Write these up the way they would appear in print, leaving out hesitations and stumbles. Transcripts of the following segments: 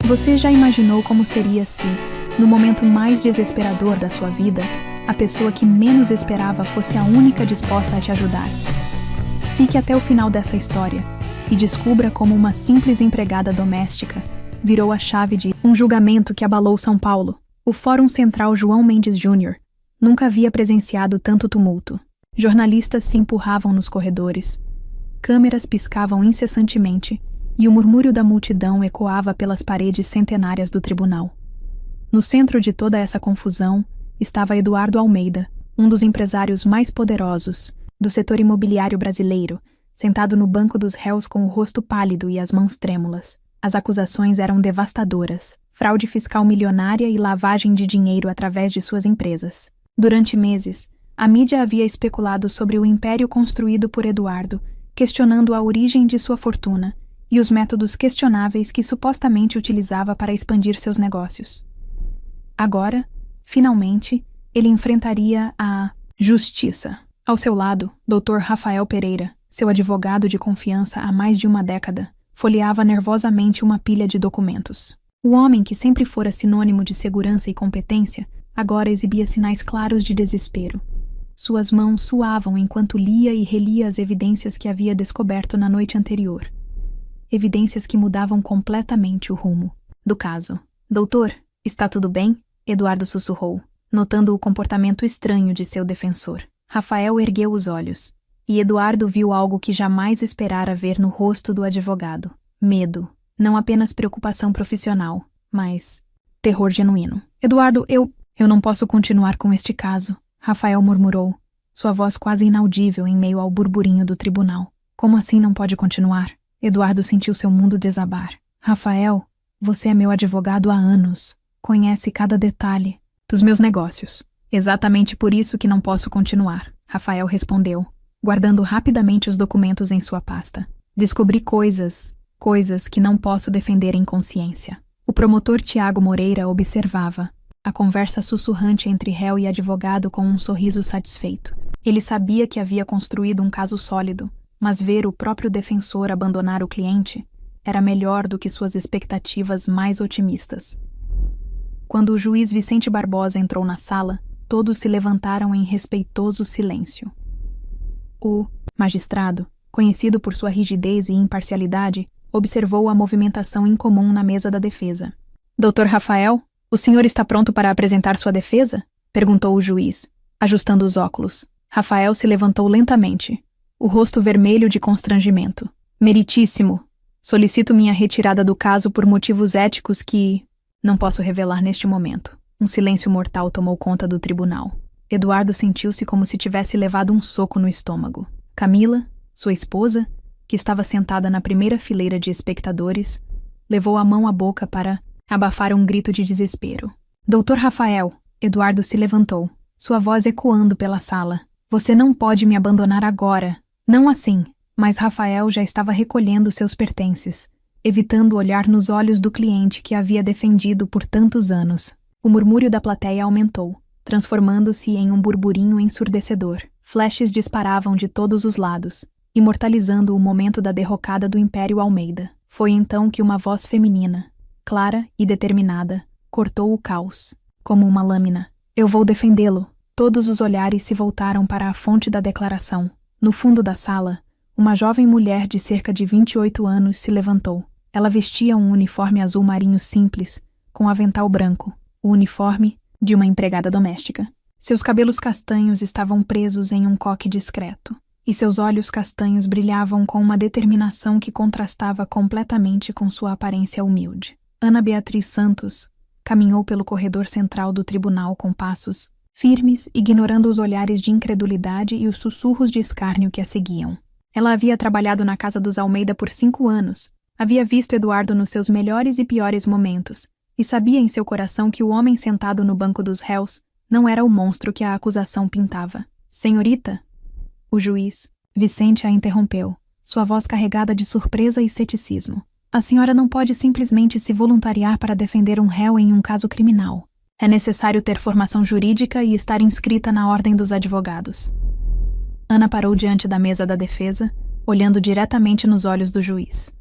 Você já imaginou como seria se, no momento mais desesperador da sua vida, a pessoa que menos esperava fosse a única disposta a te ajudar? Fique até o final desta história e descubra como uma simples empregada doméstica virou a chave de um julgamento que abalou São Paulo. O Fórum Central João Mendes Júnior nunca havia presenciado tanto tumulto. Jornalistas se empurravam nos corredores, câmeras piscavam incessantemente e o murmúrio da multidão ecoava pelas paredes centenárias do tribunal. No centro de toda essa confusão estava Eduardo Almeida, um dos empresários mais poderosos do setor imobiliário brasileiro, sentado no banco dos réus com o rosto pálido e as mãos trêmulas. As acusações eram devastadoras: fraude fiscal milionária e lavagem de dinheiro através de suas empresas. Durante meses, a mídia havia especulado sobre o império construído por Eduardo, questionando a origem de sua fortuna e os métodos questionáveis que supostamente utilizava para expandir seus negócios. Agora, finalmente, ele enfrentaria a justiça. Ao seu lado, Dr. Rafael Pereira, seu advogado de confiança há mais de uma década, folheava nervosamente uma pilha de documentos. O homem que sempre fora sinônimo de segurança e competência, agora exibia sinais claros de desespero. Suas mãos suavam enquanto lia e relia as evidências que havia descoberto na noite anterior. Evidências que mudavam completamente o rumo do caso. Doutor, está tudo bem? Eduardo sussurrou, notando o comportamento estranho de seu defensor. Rafael ergueu os olhos, e Eduardo viu algo que jamais esperara ver no rosto do advogado. Medo. Não apenas preocupação profissional, mas terror genuíno. Eduardo, eu não posso continuar com este caso, Rafael murmurou, sua voz quase inaudível em meio ao burburinho do tribunal. Como assim não pode continuar? Eduardo sentiu seu mundo desabar. Rafael, você é meu advogado há anos. Conhece cada detalhe dos meus negócios. Exatamente por isso que não posso continuar, Rafael respondeu, guardando rapidamente os documentos em sua pasta. Descobri coisas que não posso defender em consciência. O promotor Tiago Moreira observava a conversa sussurrante entre réu e advogado com um sorriso satisfeito. Ele sabia que havia construído um caso sólido, mas ver o próprio defensor abandonar o cliente era melhor do que suas expectativas mais otimistas. Quando o juiz Vicente Barbosa entrou na sala, todos se levantaram em respeitoso silêncio. O magistrado, conhecido por sua rigidez e imparcialidade, observou a movimentação incomum na mesa da defesa. Dr. Rafael, o senhor está pronto para apresentar sua defesa? Perguntou o juiz, ajustando os óculos. Rafael se levantou lentamente, o rosto vermelho de constrangimento. Meritíssimo, solicito minha retirada do caso por motivos éticos que não posso revelar neste momento. Um silêncio mortal tomou conta do tribunal. Eduardo sentiu-se como se tivesse levado um soco no estômago. Camila, sua esposa, que estava sentada na primeira fileira de espectadores, levou a mão à boca para abafar um grito de desespero. Doutor Rafael, Eduardo se levantou, sua voz ecoando pela sala. Você não pode me abandonar agora. Não assim, mas Rafael já estava recolhendo seus pertences, evitando olhar nos olhos do cliente que havia defendido por tantos anos. O murmúrio da plateia aumentou, transformando-se em um burburinho ensurdecedor. Flashes disparavam de todos os lados, imortalizando o momento da derrocada do Império Almeida. Foi então que uma voz feminina, clara e determinada, cortou o caos, como uma lâmina. Eu vou defendê-lo. Todos os olhares se voltaram para a fonte da declaração. No fundo da sala, uma jovem mulher de cerca de 28 anos se levantou. Ela vestia um uniforme azul marinho simples, com avental branco, o uniforme de uma empregada doméstica. Seus cabelos castanhos estavam presos em um coque discreto, e seus olhos castanhos brilhavam com uma determinação que contrastava completamente com sua aparência humilde. Ana Beatriz Santos caminhou pelo corredor central do tribunal com passos firmes, ignorando os olhares de incredulidade e os sussurros de escárnio que a seguiam. Ela havia trabalhado na casa dos Almeida por 5 anos, havia visto Eduardo nos seus melhores e piores momentos, e sabia em seu coração que o homem sentado no banco dos réus não era o monstro que a acusação pintava. Senhorita? O juiz, Vicente, a interrompeu, sua voz carregada de surpresa e ceticismo. A senhora não pode simplesmente se voluntariar para defender um réu em um caso criminal. É necessário ter formação jurídica e estar inscrita na Ordem dos Advogados. Ana parou diante da mesa da defesa, olhando diretamente nos olhos do juiz.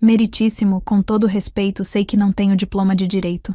Meritíssimo, com todo respeito, sei que não tenho diploma de direito.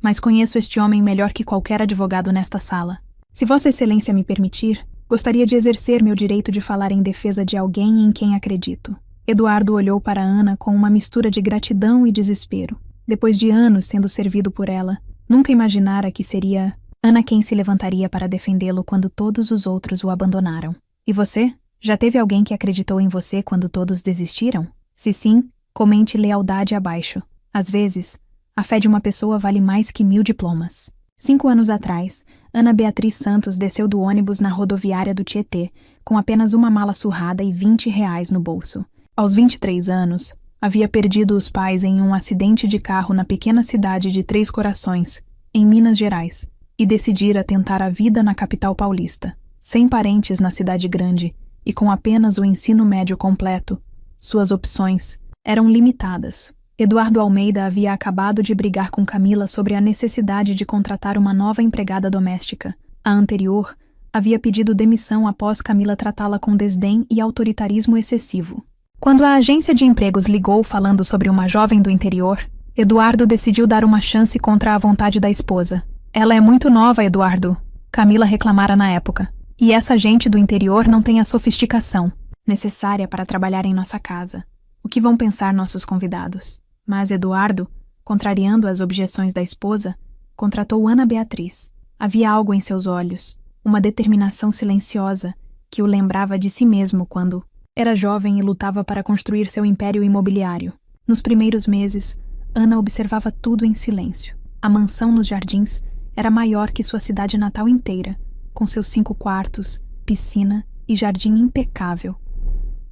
Mas conheço este homem melhor que qualquer advogado nesta sala. Se Vossa Excelência me permitir, gostaria de exercer meu direito de falar em defesa de alguém em quem acredito. Eduardo olhou para Ana com uma mistura de gratidão e desespero. Depois de anos sendo servido por ela, nunca imaginara que seria Ana quem se levantaria para defendê-lo quando todos os outros o abandonaram. E você? Já teve alguém que acreditou em você quando todos desistiram? Se sim, comente lealdade abaixo. Às vezes, a fé de uma pessoa vale mais que 1000 diplomas. 5 anos atrás, Ana Beatriz Santos desceu do ônibus na rodoviária do Tietê, com apenas uma mala surrada e R$ 20 no bolso. Aos 23 anos, havia perdido os pais em um acidente de carro na pequena cidade de Três Corações, em Minas Gerais, e decidira tentar a vida na capital paulista. Sem parentes na cidade grande e com apenas o ensino médio completo, suas opções eram limitadas. Eduardo Almeida havia acabado de brigar com Camila sobre a necessidade de contratar uma nova empregada doméstica. A anterior havia pedido demissão após Camila tratá-la com desdém e autoritarismo excessivo. Quando a agência de empregos ligou falando sobre uma jovem do interior, Eduardo decidiu dar uma chance contra a vontade da esposa. Ela é muito nova, Eduardo, Camila reclamara na época. E essa gente do interior não tem a sofisticação necessária para trabalhar em nossa casa. O que vão pensar nossos convidados? Mas Eduardo, contrariando as objeções da esposa, contratou Ana Beatriz. Havia algo em seus olhos, uma determinação silenciosa que o lembrava de si mesmo quando era jovem e lutava para construir seu império imobiliário. Nos primeiros meses, Ana observava tudo em silêncio. A mansão nos Jardins era maior que sua cidade natal inteira, com seus 5 quartos, piscina e jardim impecável.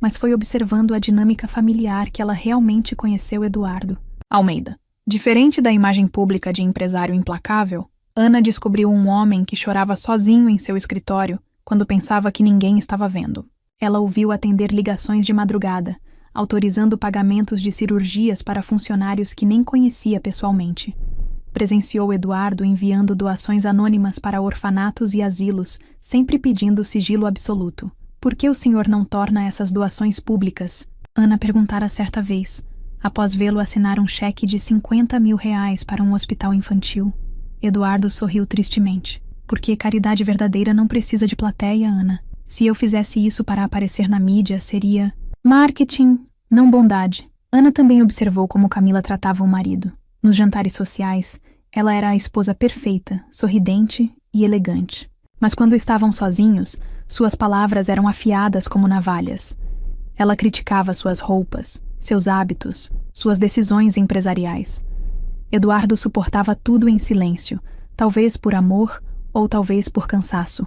Mas foi observando a dinâmica familiar que ela realmente conheceu Eduardo Almeida. Diferente da imagem pública de empresário implacável, Ana descobriu um homem que chorava sozinho em seu escritório quando pensava que ninguém estava vendo. Ela o viu atender ligações de madrugada, autorizando pagamentos de cirurgias para funcionários que nem conhecia pessoalmente. Presenciou Eduardo enviando doações anônimas para orfanatos e asilos, sempre pedindo sigilo absoluto. Por que o senhor não torna essas doações públicas? Ana perguntara certa vez, após vê-lo assinar um cheque de R$ 50.000 para um hospital infantil. Eduardo sorriu tristemente. Porque caridade verdadeira não precisa de plateia, Ana. Se eu fizesse isso para aparecer na mídia, seria marketing, não bondade. Ana também observou como Camila tratava o marido. Nos jantares sociais, ela era a esposa perfeita, sorridente e elegante. Mas quando estavam sozinhos, suas palavras eram afiadas como navalhas. Ela criticava suas roupas, seus hábitos, suas decisões empresariais. Eduardo suportava tudo em silêncio, talvez por amor ou talvez por cansaço.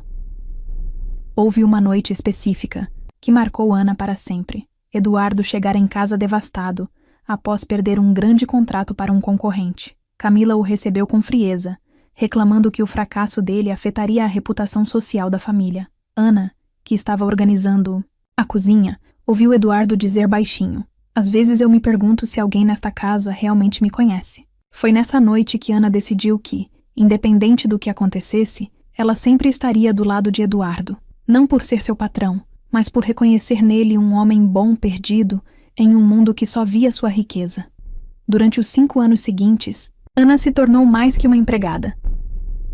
Houve uma noite específica que marcou Ana para sempre. Eduardo chegara em casa devastado, após perder um grande contrato para um concorrente. Camila o recebeu com frieza, reclamando que o fracasso dele afetaria a reputação social da família. Ana, que estava organizando a cozinha, ouviu Eduardo dizer baixinho: "Às vezes eu me pergunto se alguém nesta casa realmente me conhece." Foi nessa noite que Ana decidiu que, independente do que acontecesse, ela sempre estaria do lado de Eduardo, não por ser seu patrão, mas por reconhecer nele um homem bom perdido em um mundo que só via sua riqueza. Durante os 5 anos seguintes, Ana se tornou mais que uma empregada.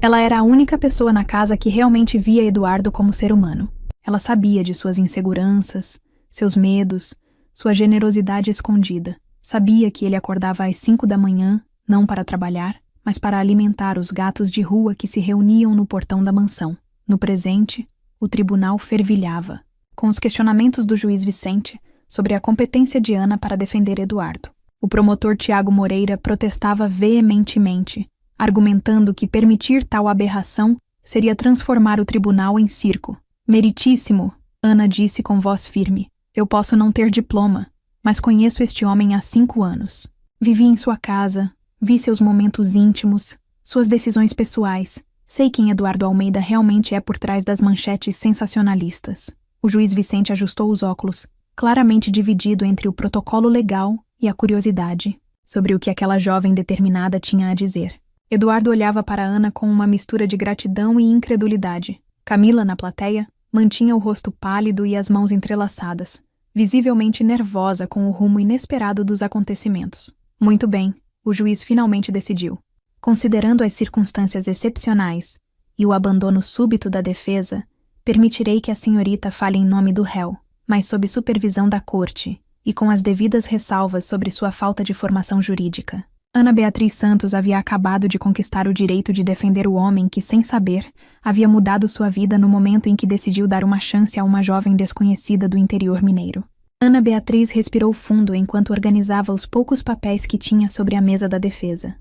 Ela era a única pessoa na casa que realmente via Eduardo como ser humano. Ela sabia de suas inseguranças, seus medos, sua generosidade escondida. Sabia que ele acordava às 5 da manhã, não para trabalhar, mas para alimentar os gatos de rua que se reuniam no portão da mansão. No presente, o tribunal fervilhava, com os questionamentos do juiz Vicente sobre a competência de Ana para defender Eduardo. O promotor Tiago Moreira protestava veementemente, argumentando que permitir tal aberração seria transformar o tribunal em circo. "Meritíssimo", Ana disse com voz firme. "Eu posso não ter diploma, mas conheço este homem há 5 anos. Vivi em sua casa, vi seus momentos íntimos, suas decisões pessoais. Sei quem Eduardo Almeida realmente é por trás das manchetes sensacionalistas." O juiz Vicente ajustou os óculos, claramente dividido entre o protocolo legal e a curiosidade sobre o que aquela jovem determinada tinha a dizer. Eduardo olhava para Ana com uma mistura de gratidão e incredulidade. Camila, na plateia, mantinha o rosto pálido e as mãos entrelaçadas, visivelmente nervosa com o rumo inesperado dos acontecimentos. Muito bem, o juiz finalmente decidiu. Considerando as circunstâncias excepcionais e o abandono súbito da defesa, permitirei que a senhorita fale em nome do réu, mas sob supervisão da corte e com as devidas ressalvas sobre sua falta de formação jurídica. Ana Beatriz Santos havia acabado de conquistar o direito de defender o homem que, sem saber, havia mudado sua vida no momento em que decidiu dar uma chance a uma jovem desconhecida do interior mineiro. Ana Beatriz respirou fundo enquanto organizava os poucos papéis que tinha sobre a mesa da defesa.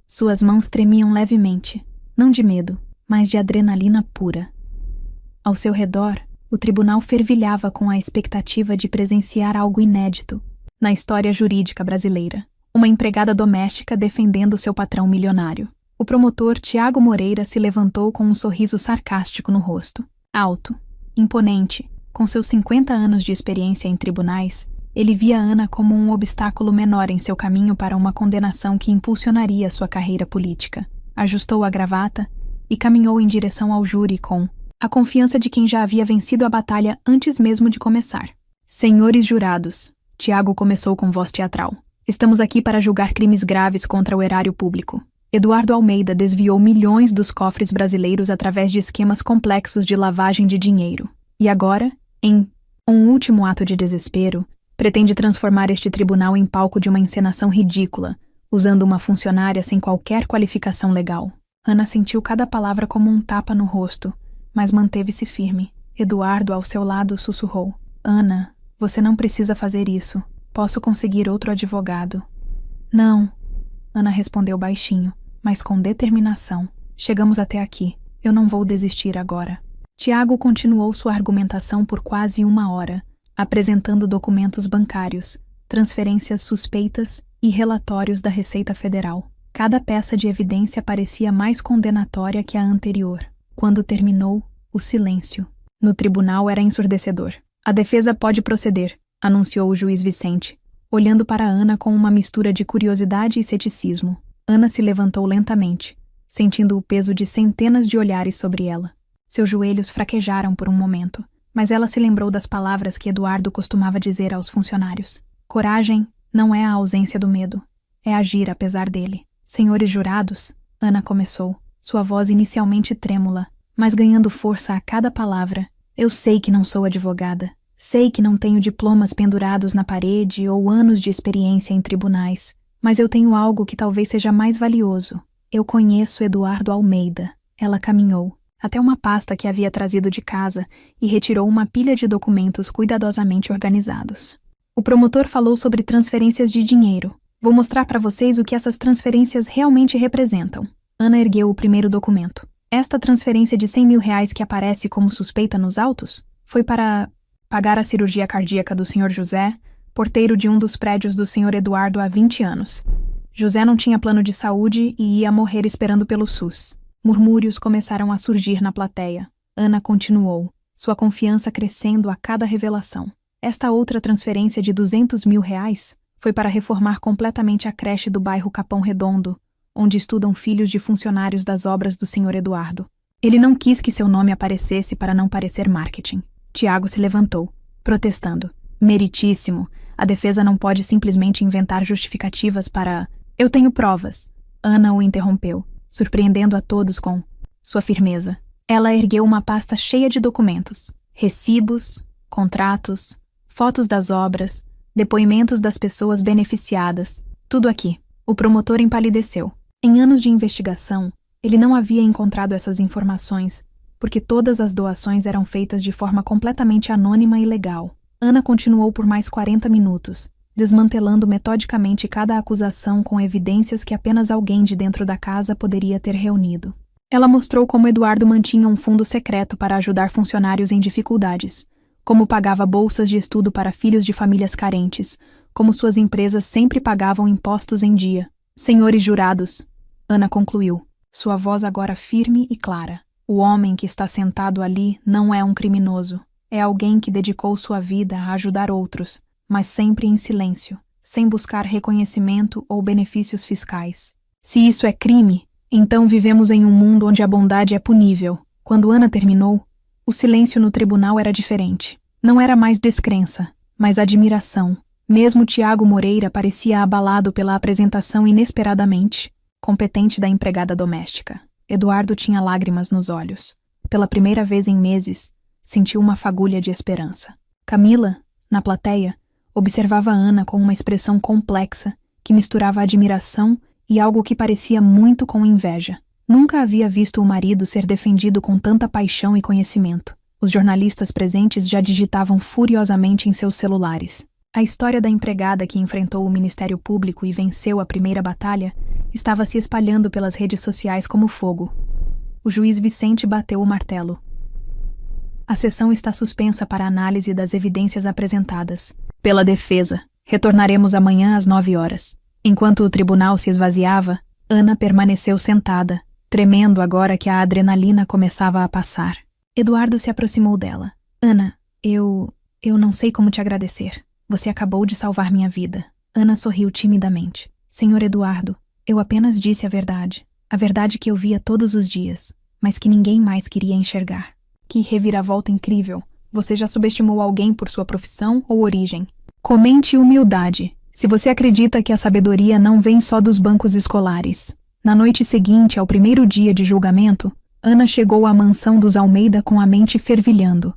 Suas mãos tremiam levemente, não de medo, mas de adrenalina pura. Ao seu redor, o tribunal fervilhava com a expectativa de presenciar algo inédito na história jurídica brasileira. Uma empregada doméstica defendendo seu patrão milionário. O promotor Tiago Moreira se levantou com um sorriso sarcástico no rosto. Alto, imponente, com seus 50 anos de experiência em tribunais, ele via Ana como um obstáculo menor em seu caminho para uma condenação que impulsionaria sua carreira política. Ajustou a gravata e caminhou em direção ao júri com a confiança de quem já havia vencido a batalha antes mesmo de começar. Senhores jurados, Tiago começou com voz teatral. Estamos aqui para julgar crimes graves contra o erário público. Eduardo Almeida desviou milhões dos cofres brasileiros através de esquemas complexos de lavagem de dinheiro. E agora, em um último ato de desespero, pretende transformar este tribunal em palco de uma encenação ridícula, usando uma funcionária sem qualquer qualificação legal. Ana sentiu cada palavra como um tapa no rosto, mas manteve-se firme. Eduardo, ao seu lado, sussurrou. Ana, você não precisa fazer isso. Posso conseguir outro advogado. Não, Ana respondeu baixinho, mas com determinação. Chegamos até aqui. Eu não vou desistir agora. Tiago continuou sua argumentação por quase 1 hora, apresentando documentos bancários, transferências suspeitas e relatórios da Receita Federal. Cada peça de evidência parecia mais condenatória que a anterior. Quando terminou, o silêncio no tribunal era ensurdecedor. A defesa pode proceder, anunciou o juiz Vicente, olhando para Ana com uma mistura de curiosidade e ceticismo. Ana se levantou lentamente, sentindo o peso de centenas de olhares sobre ela. Seus joelhos fraquejaram por um momento, mas ela se lembrou das palavras que Eduardo costumava dizer aos funcionários. Coragem não é a ausência do medo, é agir apesar dele. Senhores jurados, Ana começou, sua voz inicialmente trêmula, mas ganhando força a cada palavra. Eu sei que não sou advogada. Sei que não tenho diplomas pendurados na parede ou anos de experiência em tribunais, mas eu tenho algo que talvez seja mais valioso. Eu conheço Eduardo Almeida. Ela caminhou até uma pasta que havia trazido de casa e retirou uma pilha de documentos cuidadosamente organizados. O promotor falou sobre transferências de dinheiro. Vou mostrar para vocês o que essas transferências realmente representam. Ana ergueu o primeiro documento. Esta transferência de R$100 mil que aparece como suspeita nos autos foi para pagar a cirurgia cardíaca do Sr. José, porteiro de um dos prédios do Sr. Eduardo há 20 anos. José não tinha plano de saúde e ia morrer esperando pelo SUS. Murmúrios começaram a surgir na plateia. Ana continuou, sua confiança crescendo a cada revelação. Esta outra transferência de R$200 mil foi para reformar completamente a creche do bairro Capão Redondo, onde estudam filhos de funcionários das obras do Sr. Eduardo. Ele não quis que seu nome aparecesse para não parecer marketing. Tiago se levantou, protestando. Meritíssimo, a defesa não pode simplesmente inventar justificativas para... Eu tenho provas. Ana o interrompeu, surpreendendo a todos com sua firmeza. Ela ergueu uma pasta cheia de documentos, recibos, contratos, fotos das obras, depoimentos das pessoas beneficiadas, tudo aqui. O promotor empalideceu. Em anos de investigação, ele não havia encontrado essas informações, porque todas as doações eram feitas de forma completamente anônima e legal. Ana continuou por mais 40 minutos, desmantelando metodicamente cada acusação com evidências que apenas alguém de dentro da casa poderia ter reunido. Ela mostrou como Eduardo mantinha um fundo secreto para ajudar funcionários em dificuldades, como pagava bolsas de estudo para filhos de famílias carentes, como suas empresas sempre pagavam impostos em dia. Senhores jurados, Ana concluiu, sua voz agora firme e clara. O homem que está sentado ali não é um criminoso. É alguém que dedicou sua vida a ajudar outros, mas sempre em silêncio, sem buscar reconhecimento ou benefícios fiscais. Se isso é crime, então vivemos em um mundo onde a bondade é punível. Quando Ana terminou, o silêncio no tribunal era diferente. Não era mais descrença, mas admiração. Mesmo Tiago Moreira parecia abalado pela apresentação inesperadamente competente da empregada doméstica. Eduardo tinha lágrimas nos olhos. Pela primeira vez em meses, sentiu uma fagulha de esperança. Camila, na plateia, observava Ana com uma expressão complexa que misturava admiração e algo que parecia muito com inveja. Nunca havia visto o marido ser defendido com tanta paixão e conhecimento. Os jornalistas presentes já digitavam furiosamente em seus celulares. A história da empregada que enfrentou o Ministério Público e venceu a primeira batalha estava se espalhando pelas redes sociais como fogo. O juiz Vicente bateu o martelo. A sessão está suspensa para análise das evidências apresentadas pela defesa. Retornaremos amanhã às 9 horas. Enquanto o tribunal se esvaziava, Ana permaneceu sentada, tremendo agora que a adrenalina começava a passar. Eduardo se aproximou dela. Ana, eu não sei como te agradecer. Você acabou de salvar minha vida. Ana sorriu timidamente. Senhor Eduardo, eu apenas disse a verdade que eu via todos os dias, mas que ninguém mais queria enxergar. Que reviravolta incrível! Você já subestimou alguém por sua profissão ou origem? Comente humildade, se você acredita que a sabedoria não vem só dos bancos escolares. Na noite seguinte ao primeiro dia de julgamento, Ana chegou à mansão dos Almeida com a mente fervilhando.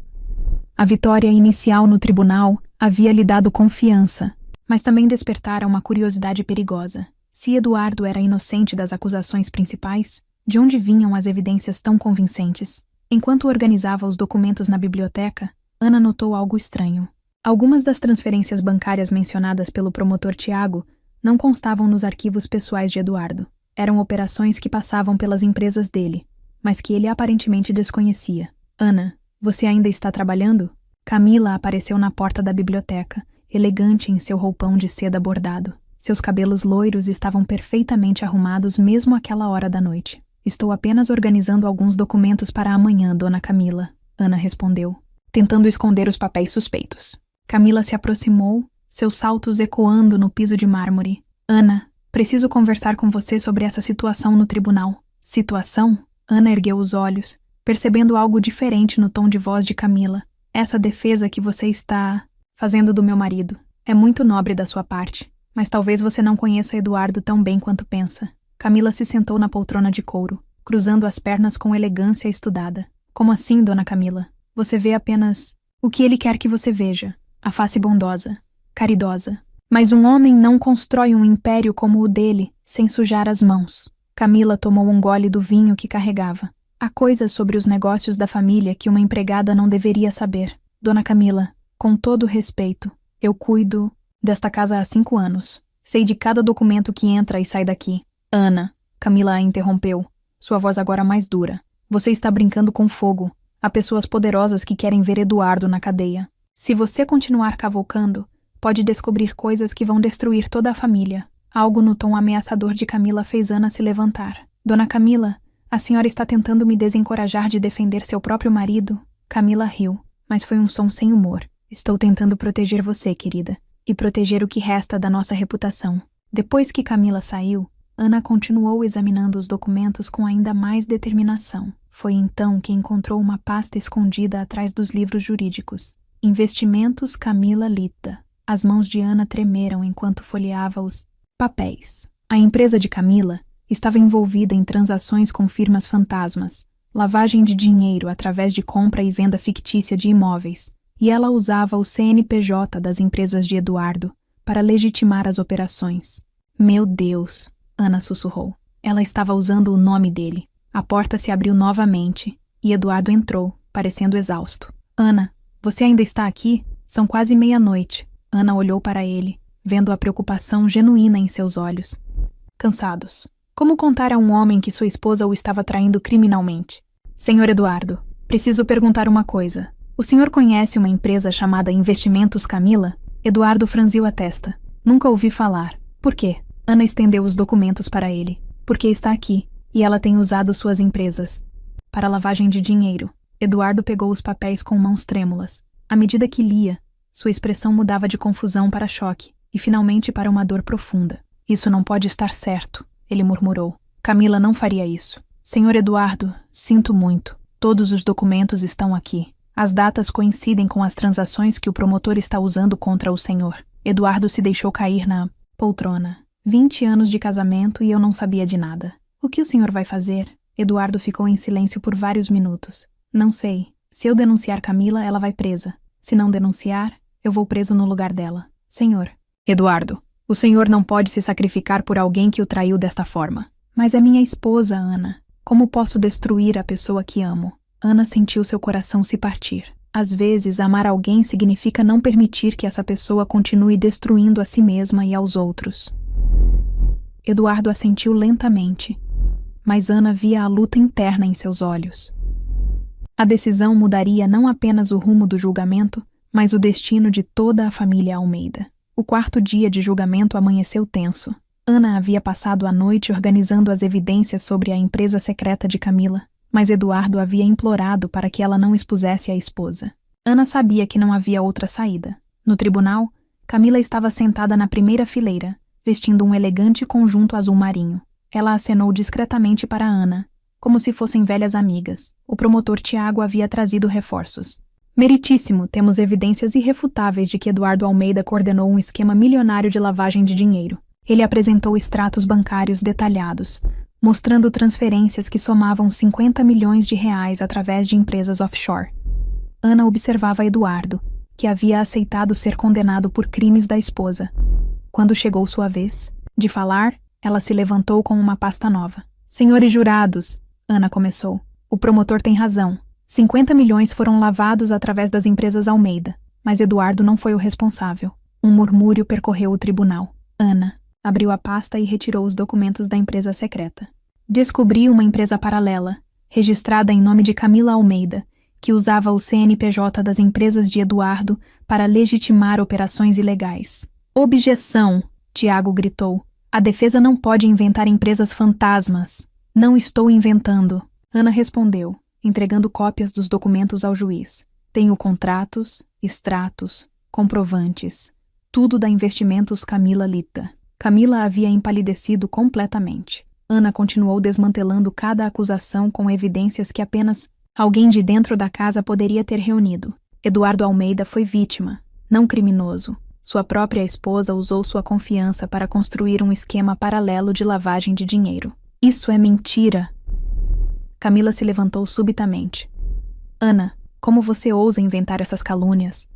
A vitória inicial no tribunal havia lhe dado confiança, mas também despertara uma curiosidade perigosa. Se Eduardo era inocente das acusações principais, de onde vinham as evidências tão convincentes? Enquanto organizava os documentos na biblioteca, Ana notou algo estranho. Algumas das transferências bancárias mencionadas pelo promotor Tiago não constavam nos arquivos pessoais de Eduardo. Eram operações que passavam pelas empresas dele, mas que ele aparentemente desconhecia. Ana, você ainda está trabalhando? Camila apareceu na porta da biblioteca, elegante em seu roupão de seda bordado. Seus cabelos loiros estavam perfeitamente arrumados mesmo àquela hora da noite. Estou apenas organizando alguns documentos para amanhã, dona Camila, Ana respondeu, tentando esconder os papéis suspeitos. Camila se aproximou, seus saltos ecoando no piso de mármore. Ana, preciso conversar com você sobre essa situação no tribunal. Situação? Ana ergueu os olhos, percebendo algo diferente no tom de voz de Camila. Essa defesa que você está fazendo do meu marido é muito nobre da sua parte, mas talvez você não conheça Eduardo tão bem quanto pensa. Camila se sentou na poltrona de couro, cruzando as pernas com elegância estudada. Como assim, dona Camila? Você vê apenas o que ele quer que você veja, a face bondosa, caridosa. Mas um homem não constrói um império como o dele sem sujar as mãos. Camila tomou um gole do vinho que carregava. Há coisas sobre os negócios da família que uma empregada não deveria saber. Dona Camila, com todo respeito, eu cuido desta casa há 5 anos. Sei de cada documento que entra e sai daqui. Ana, Camila a interrompeu, sua voz agora mais dura. Você está brincando com fogo. Há pessoas poderosas que querem ver Eduardo na cadeia. Se você continuar cavalcando, pode descobrir coisas que vão destruir toda a família. Algo no tom ameaçador de Camila fez Ana se levantar. Dona Camila, a senhora está tentando me desencorajar de defender seu próprio marido? Camila riu, mas foi um som sem humor. Estou tentando proteger você, querida, e proteger o que resta da nossa reputação. Depois que Camila saiu, Ana continuou examinando os documentos com ainda mais determinação. Foi então que encontrou uma pasta escondida atrás dos livros jurídicos. Investimentos Camila Lita. As mãos de Ana tremeram enquanto folheava os papéis. A empresa de Camila estava envolvida em transações com firmas fantasmas, lavagem de dinheiro através de compra e venda fictícia de imóveis, e ela usava o CNPJ das empresas de Eduardo para legitimar as operações. Meu Deus, Ana sussurrou. Ela estava usando o nome dele. A porta se abriu novamente e Eduardo entrou, parecendo exausto. Ana, você ainda está aqui? São quase 00:30. Ana olhou para ele, vendo a preocupação genuína em seus olhos. Cansados. Como contar a um homem que sua esposa o estava traindo criminalmente? Senhor Eduardo, preciso perguntar uma coisa. O senhor conhece uma empresa chamada Investimentos Camila? Eduardo franziu a testa. Nunca ouvi falar. Por quê? Ana estendeu os documentos para ele. Porque está aqui, e ela tem usado suas empresas para lavagem de dinheiro. Eduardo pegou os papéis com mãos trêmulas. À medida que lia, sua expressão mudava de confusão para choque, e finalmente para uma dor profunda. Isso não pode estar certo, ele murmurou. Camila não faria isso. Senhor Eduardo, sinto muito. Todos os documentos estão aqui. As datas coincidem com as transações que o promotor está usando contra o senhor. Eduardo se deixou cair na poltrona. 20 anos de casamento e eu não sabia de nada. O que o senhor vai fazer? Eduardo ficou em silêncio por vários minutos. Não sei. Se eu denunciar Camila, ela vai presa. Se não denunciar, eu vou preso no lugar dela. Senhor. Eduardo, o senhor não pode se sacrificar por alguém que o traiu desta forma. Mas é minha esposa, Ana. Como posso destruir a pessoa que amo? Ana sentiu seu coração se partir. Às vezes, amar alguém significa não permitir que essa pessoa continue destruindo a si mesma e aos outros. Eduardo assentiu lentamente, mas Ana via a luta interna em seus olhos. A decisão mudaria não apenas o rumo do julgamento, mas o destino de toda a família Almeida. O quarto dia de julgamento amanheceu tenso. Ana havia passado a noite organizando as evidências sobre a empresa secreta de Camila, mas Eduardo havia implorado para que ela não expusesse a esposa. Ana sabia que não havia outra saída. No tribunal, Camila estava sentada na primeira fileira, vestindo um elegante conjunto azul marinho. Ela acenou discretamente para Ana, como se fossem velhas amigas. O promotor Tiago havia trazido reforços. Meritíssimo, temos evidências irrefutáveis de que Eduardo Almeida coordenou um esquema milionário de lavagem de dinheiro. Ele apresentou extratos bancários detalhados, mostrando transferências que somavam 50 milhões de reais através de empresas offshore. Ana observava Eduardo, que havia aceitado ser condenado por crimes da esposa. Quando chegou sua vez de falar, ela se levantou com uma pasta nova. Senhores jurados, Ana começou. O promotor tem razão. 50 milhões foram lavados através das empresas Almeida, mas Eduardo não foi o responsável. Um murmúrio percorreu o tribunal. Ana abriu a pasta e retirou os documentos da empresa secreta. Descobri uma empresa paralela, registrada em nome de Camila Almeida, que usava o CNPJ das empresas de Eduardo para legitimar operações ilegais. Objeção! Tiago gritou. A defesa não pode inventar empresas fantasmas. Não estou inventando. Ana respondeu, entregando cópias dos documentos ao juiz. Tenho contratos, extratos, comprovantes. Tudo da Investimentos Camila Lita. Camila havia empalidecido completamente. Ana continuou desmantelando cada acusação com evidências que apenas alguém de dentro da casa poderia ter reunido. Eduardo Almeida foi vítima, não criminoso. Sua própria esposa usou sua confiança para construir um esquema paralelo de lavagem de dinheiro. Isso é mentira! Camila se levantou subitamente. Ana, como você ousa inventar essas calúnias?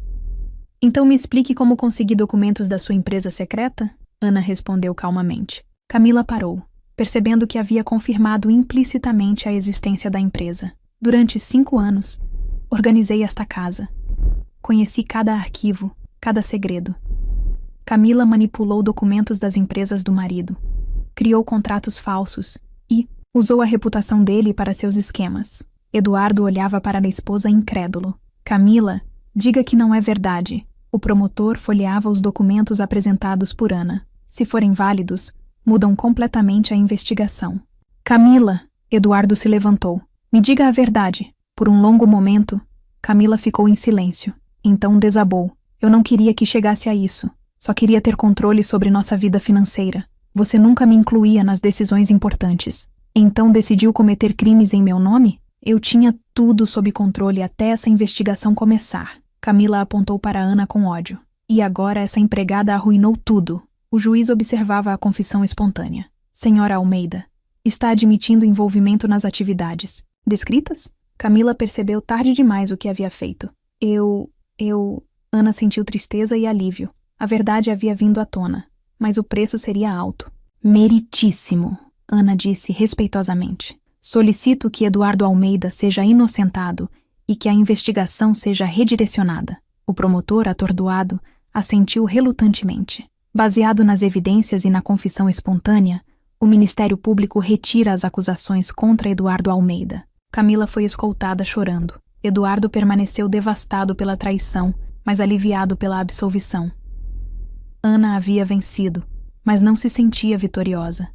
Então me explique como consegui documentos da sua empresa secreta? Ana respondeu calmamente. Camila parou, percebendo que havia confirmado implicitamente a existência da empresa. Durante 5 anos, organizei esta casa. Conheci cada arquivo, cada segredo. Camila manipulou documentos das empresas do marido, criou contratos falsos e usou a reputação dele para seus esquemas. Eduardo olhava para a esposa incrédulo. Camila, diga que não é verdade. O promotor folheava os documentos apresentados por Ana. Se forem válidos, mudam completamente a investigação. Camila! Eduardo se levantou. Me diga a verdade. Por um longo momento, Camila ficou em silêncio. Então desabou. Eu não queria que chegasse a isso. Só queria ter controle sobre nossa vida financeira. Você nunca me incluía nas decisões importantes. Então decidiu cometer crimes em meu nome? Eu tinha tudo sob controle até essa investigação começar. Camila apontou para Ana com ódio. E agora essa empregada arruinou tudo. O juiz observava a confissão espontânea. Senhora Almeida, está admitindo envolvimento nas atividades descritas? Camila percebeu tarde demais o que havia feito. Ana sentiu tristeza e alívio. A verdade havia vindo à tona, mas o preço seria alto. Meritíssimo, Ana disse respeitosamente. Solicito que Eduardo Almeida seja inocentado e que a investigação seja redirecionada. O promotor, atordoado, assentiu relutantemente. Baseado nas evidências e na confissão espontânea, o Ministério Público retira as acusações contra Eduardo Almeida. Camila foi escoltada chorando. Eduardo permaneceu devastado pela traição, mas aliviado pela absolvição. Ana havia vencido, mas não se sentia vitoriosa.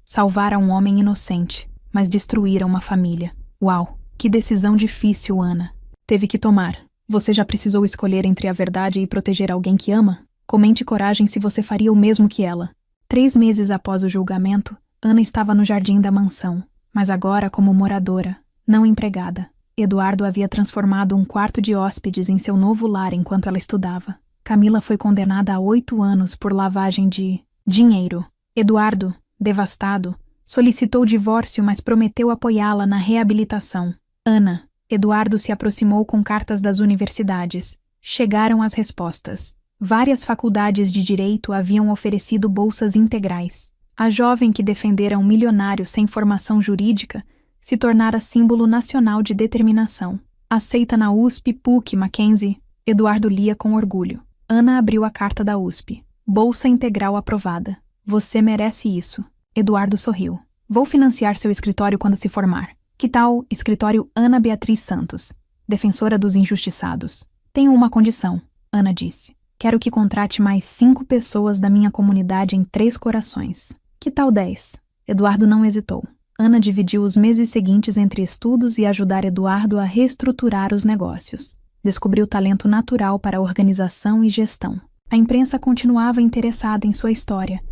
Salvara um homem inocente, mas destruíra uma família. Uau, que decisão difícil, Ana. Teve que tomar. Você já precisou escolher entre a verdade e proteger alguém que ama? Comente coragem se você faria o mesmo que ela. 3 meses após o julgamento, Ana estava no jardim da mansão, mas agora como moradora, não empregada. Eduardo havia transformado um quarto de hóspedes em seu novo lar enquanto ela estudava. Camila foi condenada a 8 anos por lavagem de dinheiro. Eduardo, devastado, solicitou o divórcio, mas prometeu apoiá-la na reabilitação. Ana. Eduardo se aproximou com cartas das universidades. Chegaram as respostas. Várias faculdades de direito haviam oferecido bolsas integrais. A jovem que defendera um milionário sem formação jurídica se tornara símbolo nacional de determinação. Aceita na USP, PUC, Mackenzie, Eduardo lia com orgulho. Ana abriu a carta da USP. Bolsa integral aprovada. Você merece isso. Eduardo sorriu. Vou financiar seu escritório quando se formar. Que tal escritório Ana Beatriz Santos, defensora dos injustiçados? Tenho uma condição, Ana disse. Quero que contrate mais 5 pessoas da minha comunidade em 3 Corações. Que tal 10? Eduardo não hesitou. Ana dividiu os meses seguintes entre estudos e ajudar Eduardo a reestruturar os negócios. Descobriu talento natural para organização e gestão. A imprensa continuava interessada em sua história,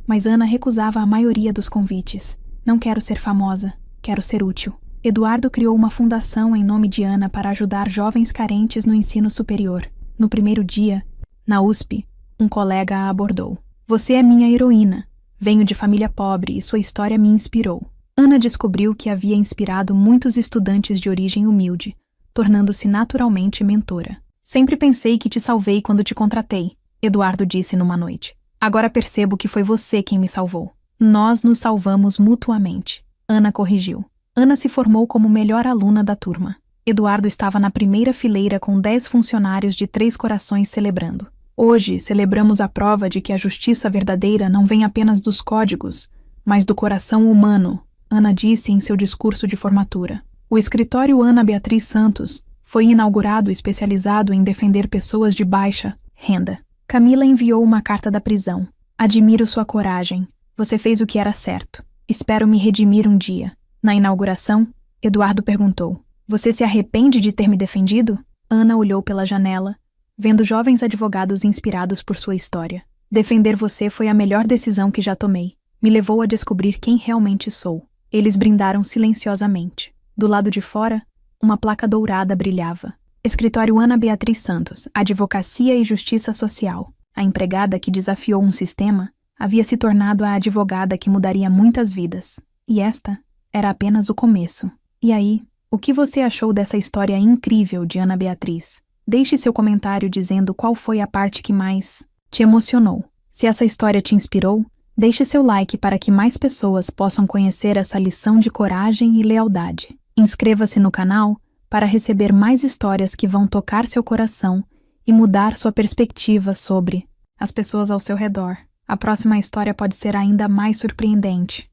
mas Ana recusava a maioria dos convites. Não quero ser famosa. Quero ser útil. Eduardo criou uma fundação em nome de Ana para ajudar jovens carentes no ensino superior. No primeiro dia, na USP, um colega a abordou. Você é minha heroína. Venho de família pobre e sua história me inspirou. Ana descobriu que havia inspirado muitos estudantes de origem humilde, tornando-se naturalmente mentora. Sempre pensei que te salvei quando te contratei, Eduardo disse numa noite. Agora percebo que foi você quem me salvou. Nós nos salvamos mutuamente. Ana corrigiu. Ana se formou como melhor aluna da turma. Eduardo estava na primeira fileira com 10 funcionários de 3 Corações celebrando. Hoje, celebramos a prova de que a justiça verdadeira não vem apenas dos códigos, mas do coração humano, Ana disse em seu discurso de formatura. O escritório Ana Beatriz Santos foi inaugurado especializado em defender pessoas de baixa renda. Camila enviou uma carta da prisão. Admiro sua coragem. Você fez o que era certo. Espero me redimir um dia. Na inauguração, Eduardo perguntou. Você se arrepende de ter me defendido? Ana olhou pela janela, vendo jovens advogados inspirados por sua história. Defender você foi a melhor decisão que já tomei. Me levou a descobrir quem realmente sou. Eles brindaram silenciosamente. Do lado de fora, uma placa dourada brilhava. Escritório Ana Beatriz Santos, Advocacia e Justiça Social. A empregada que desafiou um sistema havia se tornado a advogada que mudaria muitas vidas. E esta era apenas o começo. E aí, o que você achou dessa história incrível de Ana Beatriz? Deixe seu comentário dizendo qual foi a parte que mais te emocionou. Se essa história te inspirou, deixe seu like para que mais pessoas possam conhecer essa lição de coragem e lealdade. Inscreva-se no canal para receber mais histórias que vão tocar seu coração e mudar sua perspectiva sobre as pessoas ao seu redor. A próxima história pode ser ainda mais surpreendente.